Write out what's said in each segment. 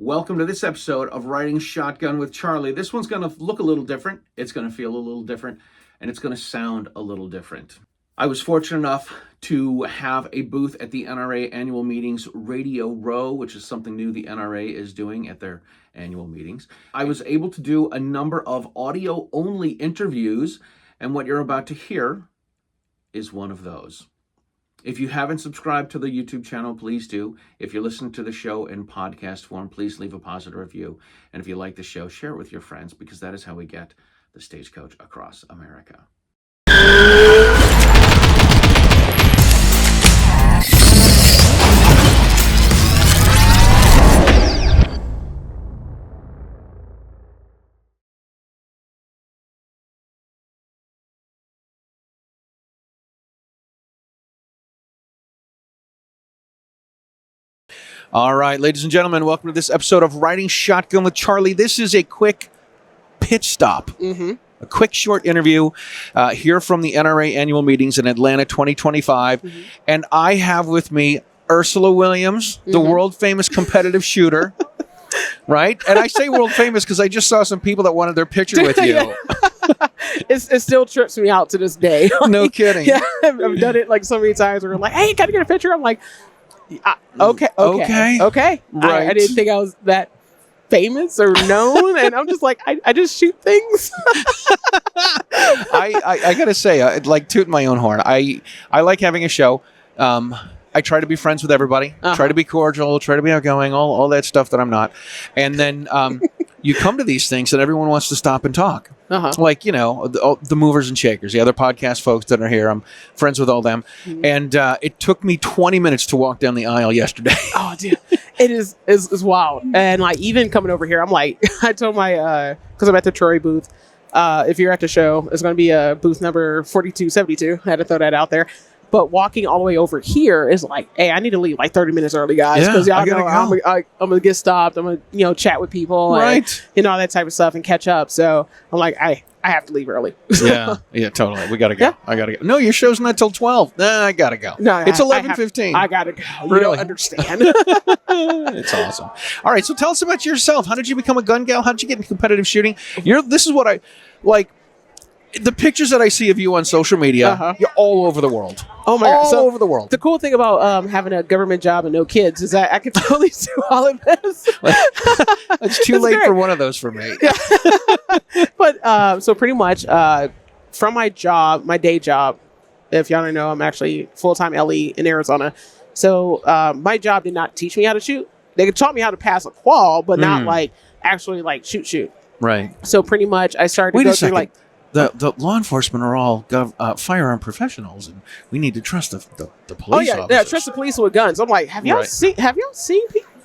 Welcome to this episode of Riding Shotgun with Charlie. This one's going to look a little different. It's going to feel a little different, and it's going to sound a little different. I was fortunate enough to have a booth at the NRA annual meetings Radio Row, which is something new the NRA is doing at their annual meetings. I was able to do a number of audio-only interviews, and what you're about to hear is one of those. If you haven't subscribed to the YouTube channel, please do. If you're listening to the show in podcast form, please leave a positive review. And if you like the show, share it with your friends, because that is how we get the Stagecoach across America. All right, ladies and gentlemen, welcome to this episode of Riding Shotgun with Charlie. This is a quick pitch stop, a quick short interview here from the NRA annual meetings in Atlanta 2025. And I have with me Ursula Williams, the world-famous competitive shooter, right? And I say world-famous because I just saw some people that wanted their picture with you. It still trips me out to this day. No kidding. Yeah, I've done it like so many times where I'm like, hey, can I get a picture? I'm like, okay. Right. I didn't think I was that famous or known, and I'm just like, I just shoot things. I gotta say, like tooting my own horn. I like having a show. I try to be friends with everybody. Try to be cordial. Try to be outgoing. All that stuff that I'm not. And then you come to these things and everyone wants to stop and talk. Like, you know, the movers and shakers, the other podcast folks that are here. I'm friends with all them. And it took me 20 minutes to walk down the aisle yesterday. Oh, dude. It is wild. And like, even coming over here, I'm like, I told my, because I'm at the Troy booth, if you're at the show, it's going to be booth number 4272. I had to throw that out there. But walking all the way over here is like, hey, I need to leave like 30 minutes early, guys, because y'all know I'm gonna get stopped. I'm gonna chat with people, right? And all that type of stuff and catch up. So I'm like, I have to leave early. yeah, totally. We gotta go. Yeah. I gotta go. No, your show's not till 12. Nah, I gotta go. No, it's 11:15. I gotta go. You really don't understand. It's awesome. All right, so tell us about yourself. How did you become a gun gal? How did you get into competitive shooting? This is what I like. The pictures that I see of you on social media, you're all over the world. Oh my God. All over the world. The cool thing about having a government job and no kids is that I can totally do all of this. It's too late for one of those for me. Yeah. But so pretty much from my job, my day job, if y'all don't know, I'm actually full-time LE in Arizona. So my job did not teach me how to shoot. They taught me how to pass a qual, but not like actually like shoot. Right. So pretty much I started to go through like, The law enforcement are all firearm professionals, and we need to trust the police officers. Yeah, trust the police with guns. I'm like, have y'all seen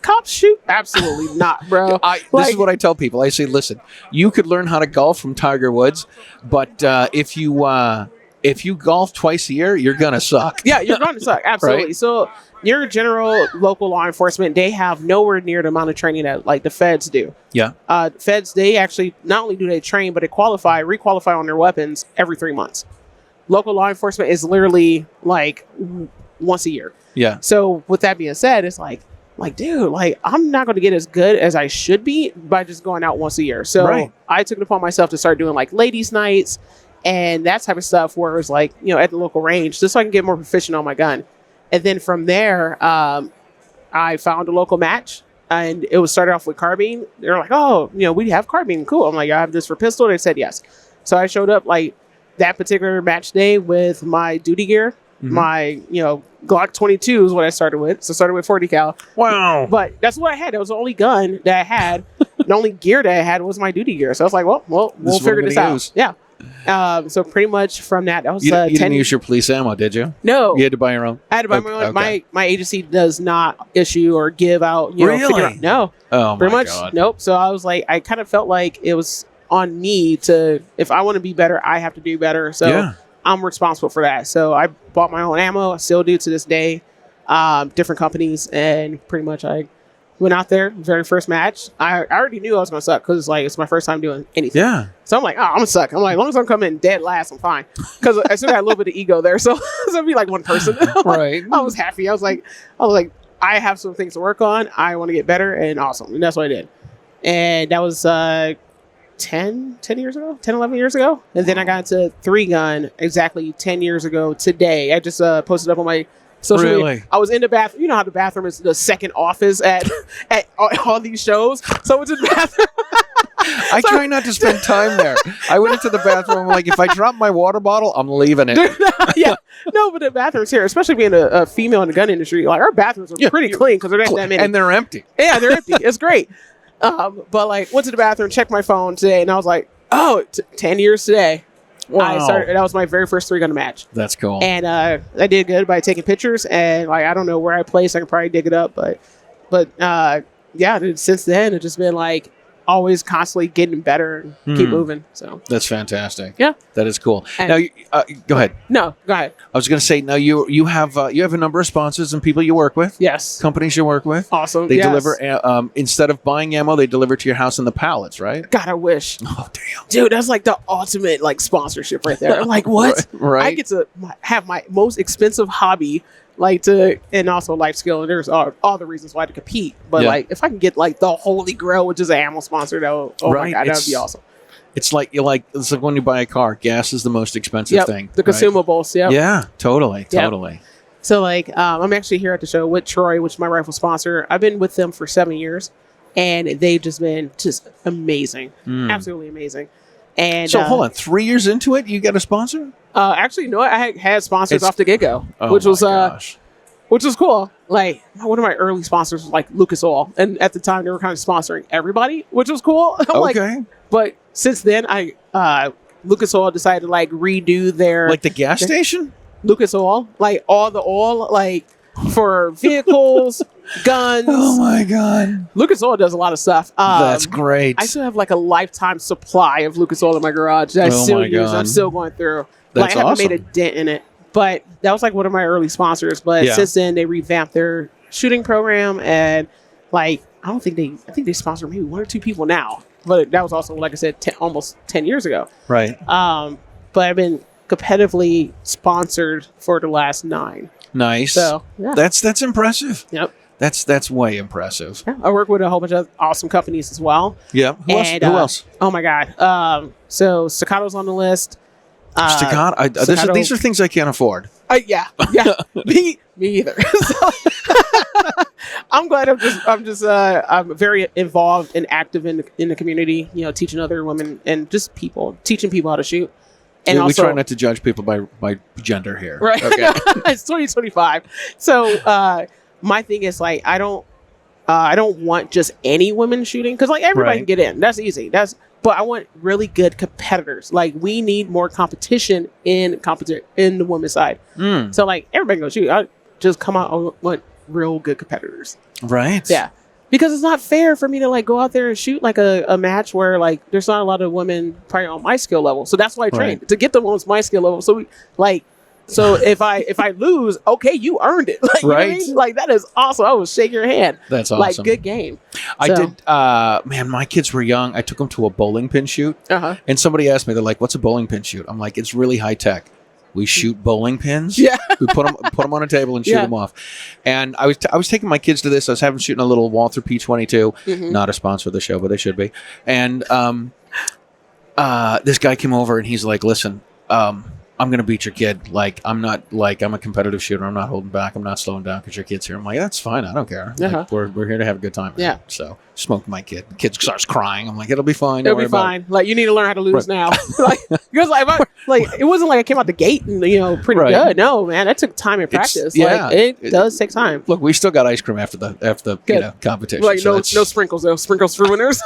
cops shoot? Absolutely not, bro. This is what I tell people. I say, listen, you could learn how to golf from Tiger Woods, but if you golf twice a year, you're gonna suck. Yeah, you're gonna suck. Absolutely. Right? So your general local law enforcement, they have nowhere near the amount of training that like the feds do. Yeah. Feds, they actually not only do they train, but they requalify on their weapons every 3 months. Local law enforcement is literally like once a year. Yeah. So with that being said, it's like, dude, like I'm not going to get as good as I should be by just going out once a year. So I took it upon myself to start doing like ladies' nights and that type of stuff where it's like, you know, at the local range, just so I can get more proficient on my gun. And then from there, I found a local match, and it was started off with carbine. They're like, oh, you know, we have carbine. Cool. I'm like, I have this for pistol. They said yes. So I showed up like that particular match day with my duty gear. My, Glock 22 is what I started with. So I started with 40 cal. Wow. But that's what I had. That was the only gun that I had. The only gear that I had was my duty gear. So I was like, well, we'll figure this out. Yeah. So pretty much from that was you didn't use your police ammo, did you? No. You had to buy your own? I had to buy my own. Okay. My agency does not issue or give out, really? No. Oh, pretty my much. God. Nope. So I was like, I kind of felt like it was on me to, if I want to be better, I have to do better. So I'm responsible for that. So I bought my own ammo. I still do to this day. Different companies, and pretty much I went out there, very first match. I already knew I was going to suck because it's my first time doing anything. Yeah. So I'm like, I'm going to suck. I'm like, as long as I'm coming in dead last, I'm fine. Because I still got a little bit of ego there. So it'd be like one person. Right. I was happy. I was like, I have some things to work on. I want to get better and awesome. And that's what I did. And that was 10 years ago, 10, 11 years ago. And then I got into 3-gun exactly 10 years ago today. I just posted up on my social media. I was in the bathroom. You know how the bathroom is the second office at all these shows. So it's in the bathroom. I try not to spend time there. I went into the bathroom. I'm like, if I drop my water bottle, I'm leaving it. Yeah. No, but the bathrooms here, especially being a female in the gun industry, like our bathrooms are pretty clean because there ain't that many. And they're empty. Yeah, they're empty. It's great. But like went to the bathroom, checked my phone today, and I was like, oh, 10 years today. Wow. That was my very first 3-gun match. That's cool. And I did good by taking pictures, and like I don't know where I placed. I can probably dig it up, but yeah, since then it's just been like always constantly getting better and keep moving. So that's fantastic. Yeah, that is cool. And now, go ahead. No, go ahead. I was going to say, now you have a number of sponsors and people you work with. Yes, companies you work with. Awesome. They deliver instead of buying ammo, they deliver to your house in the pallets, right? God, I wish. Oh damn, dude, that's like the ultimate like sponsorship right there. Like what? Right. I get to have my most expensive hobby. And also life skill, and there's all the reasons why to compete. But like, if I can get like the Holy Grail, which is an ammo sponsor, my God, that would be awesome. It's like when you buy a car, gas is the most expensive thing. The consumables. Yep. Yeah, totally. So like, I'm actually here at the show with Troy, which is my rifle sponsor. I've been with them for 7 years, and they've just been amazing, absolutely amazing. And so hold on, 3 years into it, you got a sponsor? Actually, no, I had sponsors off the get-go, which was cool. Like one of my early sponsors was like Lucas Oil, and at the time they were kind of sponsoring everybody, which was cool. But since then, Lucas Oil decided to like redo their the gas station. Lucas Oil, like all the oil, like for vehicles, guns. Oh my God! Lucas Oil does a lot of stuff. That's great. I still have like a lifetime supply of Lucas Oil in my garage that I still use. I'm still going through. That's I haven't made a dent in it, but that was like one of my early sponsors. But since then, they revamped their shooting program, and like I think they sponsor maybe 1 or 2 people now. But that was also, like I said, almost 10 years ago. Right. But I've been competitively sponsored for the last 9. Nice. So yeah. That's impressive. Yep. That's way impressive. Yeah, I work with a whole bunch of awesome companies as well. Yeah. Who else? Oh my God. So Staccato's on the list. Staccato. These are things I can't afford. Yeah. me either. So, I'm glad I'm very involved and active in the community. You know, teaching other women and just teaching people how to shoot. And we try not to judge people by gender here. Right. Okay. It's 2025. So my thing is like I don't want just any women shooting because like everybody can get in. That's easy. But I want really good competitors. Like we need more competition in the women's side. So like everybody can go shoot. I just come out. I want real good competitors. Right. Yeah. Because it's not fair for me to like go out there and shoot like a match where like there's not a lot of women probably on my skill level. So that's why I train to get the ones my skill level. So so if I lose, okay, you earned it. Like, you know what I mean? Like that is awesome. I will shake your hand. That's awesome. Like good game. I did. Man, my kids were young. I took them to a bowling pin shoot, and somebody asked me, they're like, "What's a bowling pin shoot?" I'm like, "It's really high tech. We shoot bowling pins. Yeah, we put them on a table and shoot them off." And I was taking my kids to this. I was having shooting a little Walther P22, not a sponsor of the show, but they should be. And this guy came over and he's like, "Listen, I'm going to beat your kid. Like, I'm a competitive shooter. I'm not holding back. I'm not slowing down because your kid's here." I'm like, "That's fine. I don't care. Like, we're here to have a good time." Yeah. So smoked my kid. The kid starts crying. I'm like, "It'll be fine. It'll be fine. Like, you need to learn how to lose now." Because it wasn't like I came out the gate and pretty good. No, man, that took time and practice. It does take time. Look, we still got ice cream after the competition. Like no sprinkles. No sprinkles for winners.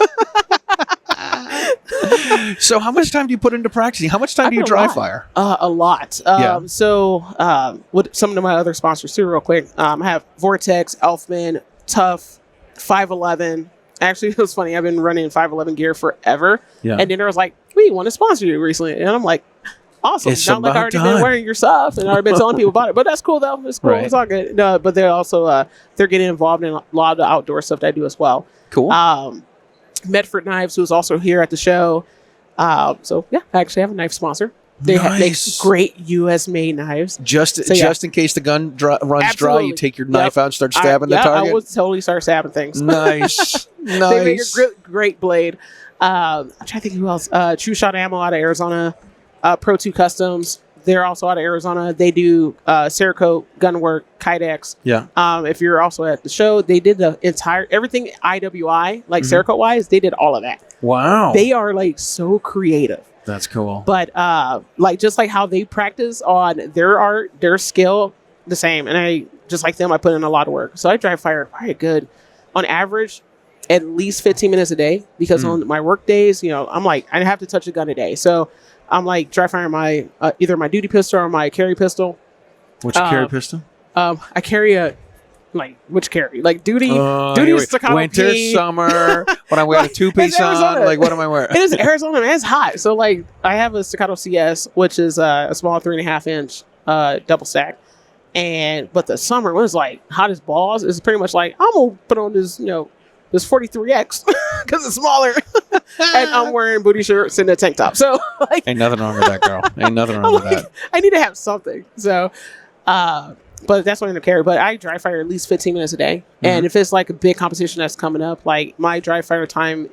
So how much time do you put into practicing? How much time do you dry fire? A lot. So with some of my other sponsors too, real quick, I have Vortex, Elfman, Tough, 511. Actually, it was funny. I've been running 511 gear forever. Yeah. And then there was like, we want to sponsor you recently. And I'm like, awesome. It's not like I already been wearing your stuff and I've been telling people about it. But that's cool though. It's cool. Right. It's all good. But they're also they're getting involved in a lot of the outdoor stuff that I do as well. Cool. Medford Knives, who's also here at the show. So yeah, I actually have a knife sponsor. They have Nice. great U.S. made knives. Just in case the gun runs dry, Absolutely. you take your knife out and start I stabbing the target. I would totally start stabbing things. Nice. They make a Nice. great blade. I'm trying to think who else. True Shot Ammo out of Arizona. Pro 2 Customs. They're also out of Arizona. They do Cerakote, Gunwork, Kydex. Yeah. If you're also at the show, they did the entire everything IWI, like Cerakote wise. They did all of that. Wow. They are like so creative. That's cool. But like just like how they practice on their art, their skill, the same. And I just like them, I put in a lot of work. So I dry fire probably good on average at least 15 minutes a day because on my work days, you know, I'm like I have to touch a gun a day. So I'm like dry firing my either my duty pistol or my carry pistol. What's your carry pistol? I carry a which carry? Like duty is staccato winter, P. summer. When I wear a two-piece on, like what am I wearing? It is Arizona, man. It's hot. So like I have a staccato CS, which is a small 3.5 inch double stack. But the summer when it's like hot as balls, it's pretty much like I'm gonna put on this, you know, this 43X because it's smaller. And I'm wearing booty shirts and a tank top. So like Ain't nothing wrong with that, girl. Ain't nothing wrong with that. I need to have something. So but that's what I'm gonna carry. But I dry fire at least 15 minutes a day. And if it's like a big competition that's coming up, like my dry fire time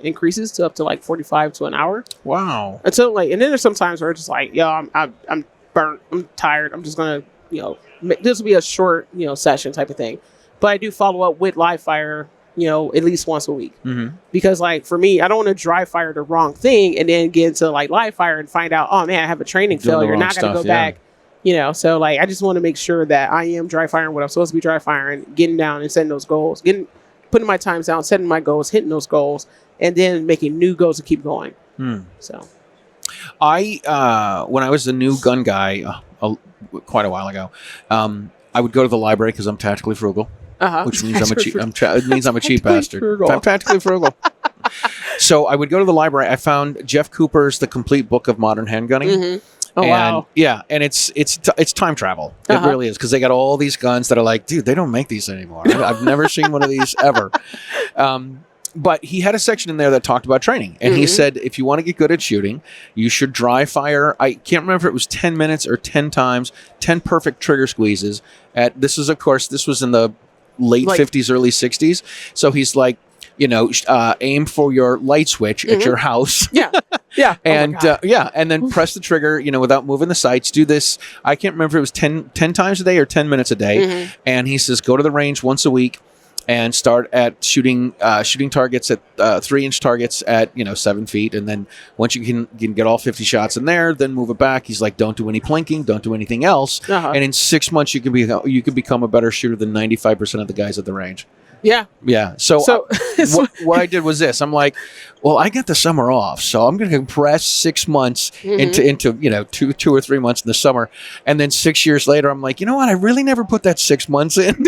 increases to up to like 45 to an hour. Wow. Until like, and then there's some times where it's just like, yo, I'm burnt, I'm tired. I'm just gonna, you know, this will be a short, you know, session type of thing. But I do follow up with live fire, you know, at least once a week. Because like for me, I don't want to dry fire the wrong thing and then get into like live fire and find out, oh man, I have a training failure. Not gonna go back. You know, so like I just want to make sure that I am dry firing what I'm supposed to be dry firing, getting down and setting those goals, putting my times down, setting my goals, hitting those goals, and then making new goals to keep going. So I when I was a new gun guy quite a while ago, I would go to the library because I'm tactically frugal, which means it means I'm a cheap bastard. I'm tactically frugal. So I would go to the library. I found Jeff Cooper's The Complete Book of Modern Handgunning. Oh, and, wow. Yeah, and it's time travel. It really is, because they got all these guns that are like, dude, they don't make these anymore. I've never seen one of these ever. But he had a section in there that talked about training. And he said, if you want to get good at shooting, you should dry fire. I can't remember if it was 10 minutes or 10 times, 10 perfect trigger squeezes. This was in the late 50s, early 60s. So he's like, you know, aim for your light switch at your house. Yeah. And and then press the trigger, you know, without moving the sights. Do this. I can't remember if it was 10 times a day or 10 minutes a day. And he says, go to the range once a week and start at shooting targets at 3-inch targets at, you know, 7 feet. And then once you can get all 50 shots in there, then move it back. He's like, don't do any plinking, don't do anything else. And in 6 months, you can become a better shooter than 95% of the guys at the range. Yeah. So what I did was this. I'm like, well, I got the summer off, so I'm going to compress 6 months into you know, two or 3 months in the summer, and then 6 years later, I'm like, you know what? I really never put that 6 months in.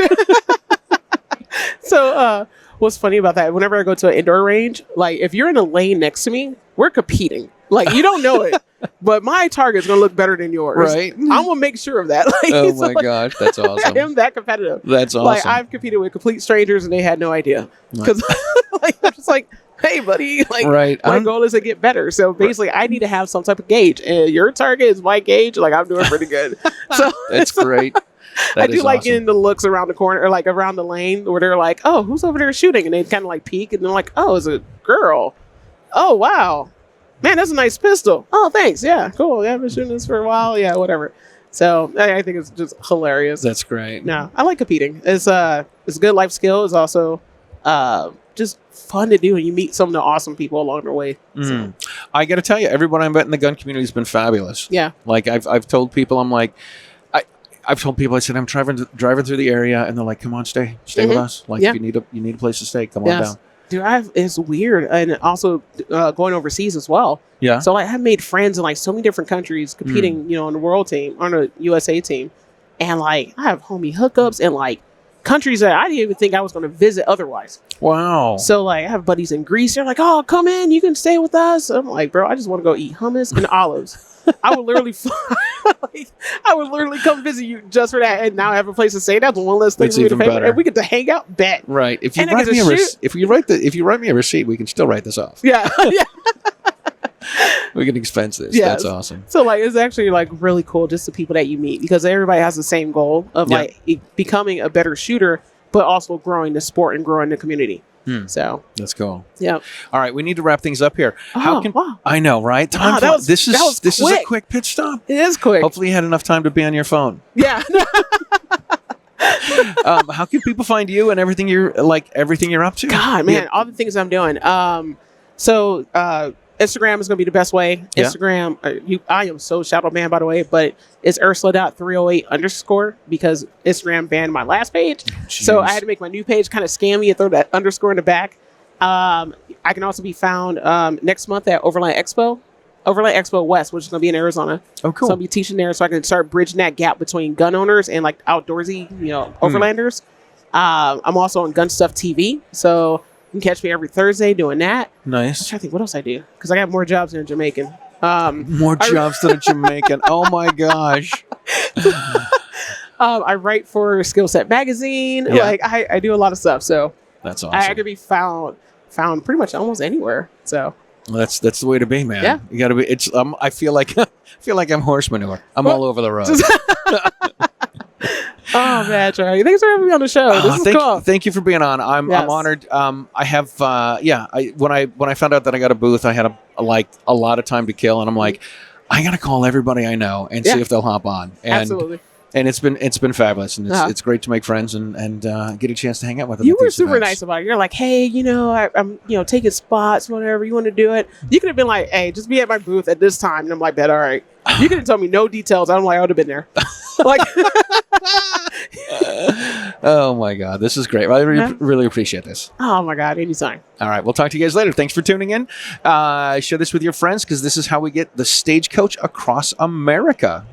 So what's funny about that? Whenever I go to an indoor range, like if you're in a lane next to me, we're competing. Like you don't know it, but my target's gonna look better than yours. Right? I'm gonna make sure of that. Like, oh my gosh, that's awesome! I am that competitive. That's awesome. Like I've competed with complete strangers and they had no idea because like I'm just like, hey, buddy, like my goal is to get better. So basically, I need to have some type of gauge, and your target is my gauge. Like I'm doing pretty good. So that's great. I do like getting the looks around the corner or like around the lane where they're like, oh, who's over there shooting? And they kind of like peek and they're like, oh, it's a girl. Oh, wow. Man, that's a nice pistol. Oh, thanks. Yeah, cool. Yeah, I've been shooting this for a while. Yeah, whatever. So I think it's just hilarious. That's great. No, I like competing. It's a good life skill. It's also just fun to do, and you meet some of the awesome people along the way. So. I got to tell you, everyone I met in the gun community has been fabulous. Yeah. Like I've told people, I'm like, I've told people, I said, I'm driving through the area, and they're like, come on, stay with us. Like, if you need a place to stay, come on down. Dude, it's weird. And also going overseas as well. Yeah. So like, I've made friends in like so many different countries competing, you know, on the world team, on a USA team. And like, I have homie hookups in like countries that I didn't even think I was going to visit otherwise. Wow. So like, I have buddies in Greece. They're like, oh, come in, you can stay with us. I'm like, bro, I just want to go eat hummus and olives. I would literally I would literally come visit you just for that, and now I have a place to stay. That's one less thing for me to pay for. And we get to hang out. Bet. Right. If you write me a receipt, we can still write this off. Yeah. Yeah. We can expense this. Yes. That's awesome. So like it's actually like really cool just the people that you meet because everybody has the same goal of Yeah. like becoming a better shooter, but also growing the sport and growing the community. So That's cool. yeah. All right, we need to wrap things up here. Wow. I know, right? Wow, that was- this that was is a quick. quick pitch stop. It is quick. Hopefully, you had enough time to be on your phone. Yeah. How can people find you and everything you're up to? God, man, all the things I'm doing. So Instagram is going to be the best way. Yeah. Instagram, I am so shadow banned, by the way, but it's Ursula.308_ because Instagram banned my last page. So I had to make my new page kind of scammy and throw that underscore in the back. I can also be found next month at Overland Expo West, which is going to be in Arizona. Oh, cool. So I'll be teaching there so I can start bridging that gap between gun owners and like outdoorsy, overlanders. I'm also on Gun Stuff TV. So you can catch me every Thursday doing that. I'm Nice. trying to think what else I do because I got more jobs than a Jamaican. More jobs than a Jamaican. Oh my gosh. I write for Skill Set Magazine. Yeah. Like I do a lot of stuff. So That's awesome. I could be found pretty much almost anywhere. So Well, that's the way to be, man. Yeah. You got to be. It's. I feel like I'm horse manure. I'm all over the road. oh man, Charlie, thanks for having me on the show. This is cool. Thank you for being on. I'm Yes. honored. I have. When I found out that I got a booth, I had a lot of time to kill, and I'm like, I got to call everybody I know and see Yeah. if they'll hop on. And, Absolutely. And it's been fabulous, and Uh-huh. it's great to make friends and get a chance to hang out with them. You at were these super events. nice about it. You're like, hey, I'm taking spots, whatever. You want to do it? You could have been like, hey, just be at my booth at this time. And I'm like, bet, all right. You could have told me no details. I'm like, I would have been there. Like, Oh my God, this is great. I really appreciate this. oh my God, anytime. All right, we'll talk to you guys later. Thanks for tuning in. Share this with your friends because this is how we get the Stagecoach across America.